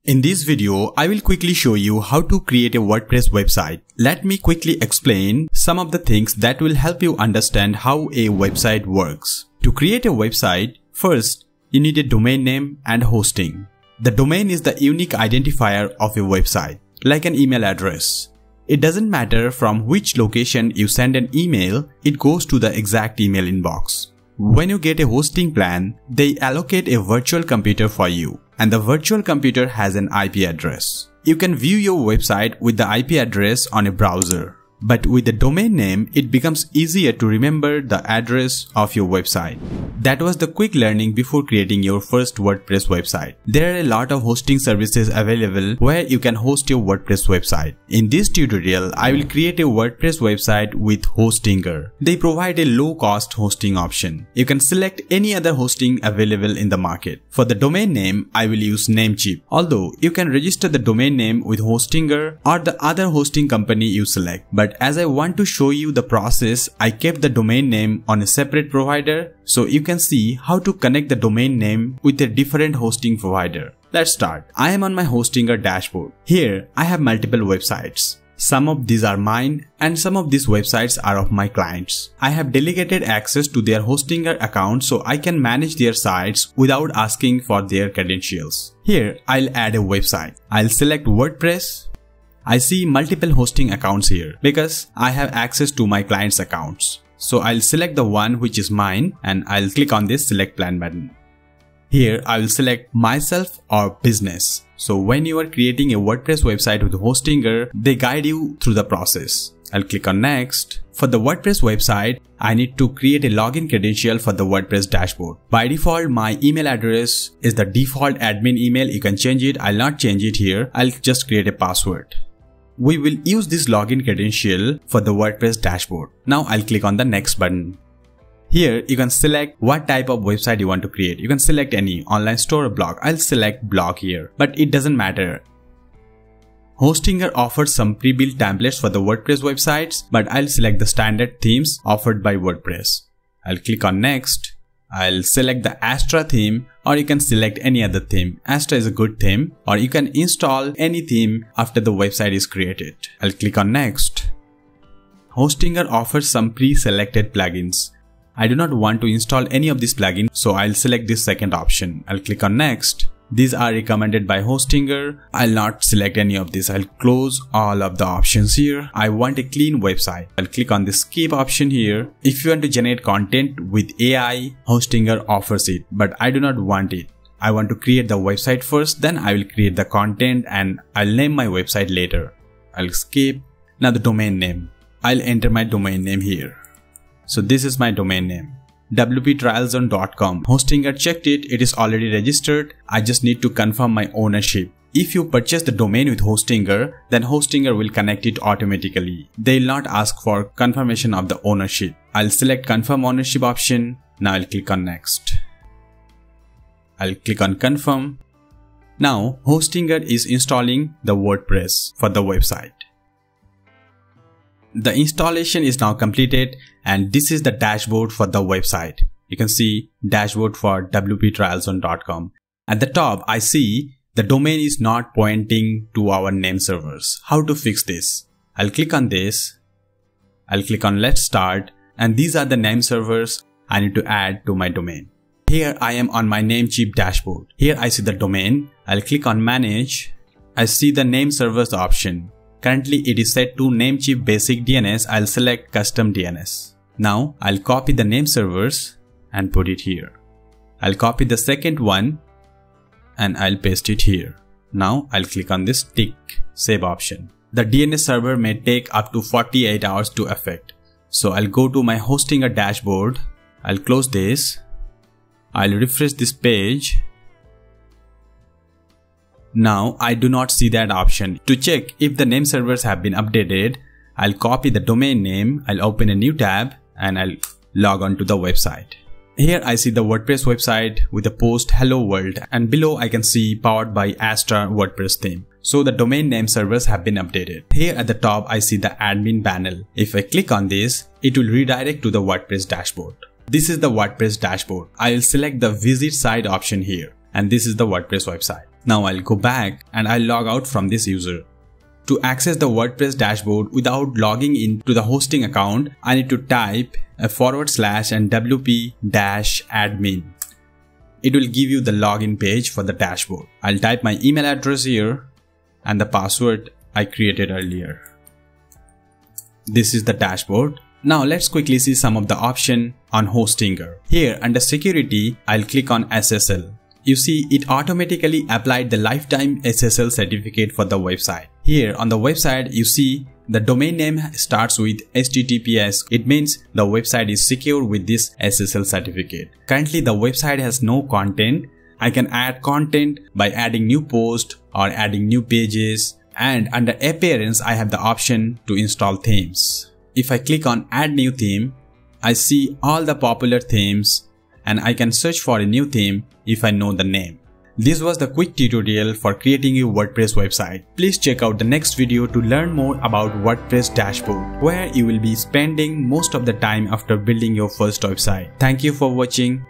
In this video, I will quickly show you how to create a WordPress website. Let me quickly explain some of the things that will help you understand how a website works. To create a website, first, you need a domain name and hosting. The domain is the unique identifier of a website, like an email address. It doesn't matter from which location you send an email, it goes to the exact email inbox. When you get a hosting plan, they allocate a virtual computer for you, and the virtual computer has an IP address. You can view your website with the IP address on a browser. But with the domain name, it becomes easier to remember the address of your website. That was the quick learning before creating your first WordPress website. There are a lot of hosting services available where you can host your WordPress website. In this tutorial, I will create a WordPress website with Hostinger. They provide a low-cost hosting option. You can select any other hosting available in the market. For the domain name, I will use Namecheap. Although you can register the domain name with Hostinger or the other hosting company you select. But as I want to show you the process, I kept the domain name on a separate provider so you can see how to connect the domain name with a different hosting provider. Let's start. I am on my Hostinger dashboard. Here I have multiple websites. Some of these are mine and some of these websites are of my clients. I have delegated access to their Hostinger account so I can manage their sites without asking for their credentials. Here I'll add a website. I'll select WordPress. I see multiple hosting accounts here because I have access to my clients' accounts. So I'll select the one which is mine and I'll click on this select plan button. Here I will select myself or business. So when you are creating a WordPress website with Hostinger, they guide you through the process. I'll click on next. For the WordPress website, I need to create a login credential for the WordPress dashboard. By default, my email address is the default admin email. You can change it. I'll not change it here. I'll just create a password. We will use this login credential for the WordPress dashboard. Now I'll click on the next button. Here you can select what type of website you want to create. You can select any online store or blog. I'll select blog here, but it doesn't matter. Hostinger offers some pre-built templates for the WordPress websites, but I'll select the standard themes offered by WordPress. I'll click on next. I'll select the Astra theme, or you can select any other theme. Astra is a good theme, or you can install any theme after the website is created. I'll click on next. Hostinger offers some pre-selected plugins. I do not want to install any of these plugins, so I'll select this second option. I'll click on next. These are recommended by Hostinger. I'll not select any of this. I'll close all of the options here. I want a clean website. I'll click on the skip option here. If you want to generate content with AI, Hostinger offers it, but I do not want it. I want to create the website first, then I will create the content and I'll name my website later. I'll skip. Now the domain name. I'll enter my domain name here. So this is my domain name. wptrialzone.com. Hostinger checked it, it is already registered. I just need to confirm my ownership. If you purchase the domain with Hostinger, then Hostinger will connect it automatically. They will not ask for confirmation of the ownership. I'll select confirm ownership option. Now I'll click on next. I'll click on confirm. Now Hostinger is installing the WordPress for the website. The installation is now completed and this is the dashboard for the website. You can see dashboard for wptrialzone.com. At the top, I see the domain is not pointing to our name servers. How to fix this? I'll click on this. I'll click on let's start and these are the name servers I need to add to my domain. Here I am on my Namecheap dashboard. Here I see the domain. I'll click on manage. I see the name servers option. Currently it is set to Namecheap basic DNS. I'll select custom DNS. Now I'll copy the name servers and put it here. I'll copy the second one and I'll paste it here. Now I'll click on this tick save option. The DNS server may take up to 48 hours to effect. So I'll go to my Hostinger dashboard. I'll close this. I'll refresh this page. Now I do not see that option. To check if the name servers have been updated, I'll copy the domain name, I'll open a new tab and I'll log on to the website. Here I see the WordPress website with the post hello world and below I can see powered by Astra WordPress theme. So the domain name servers have been updated. Here at the top I see the admin panel. If I click on this, it will redirect to the WordPress dashboard. This is the WordPress dashboard. I will select the visit site option here. And this is the WordPress website. Now I'll go back and I'll log out from this user. To access the WordPress dashboard without logging into the hosting account, I need to type a / and wp-admin. It will give you the login page for the dashboard. I'll type my email address here and the password I created earlier. This is the dashboard. Now let's quickly see some of the options on Hostinger. Here under security, I'll click on SSL. You see, it automatically applied the lifetime SSL certificate for the website. Here on the website, you see the domain name starts with HTTPS. It means the website is secure with this SSL certificate. Currently, the website has no content. I can add content by adding new posts or adding new pages. And under appearance, I have the option to install themes. If I click on add new theme, I see all the popular themes and I can search for a new theme if I know the name. This was the quick tutorial for creating a WordPress website. Please check out the next video to learn more about WordPress dashboard, where you will be spending most of the time after building your first website. Thank you for watching.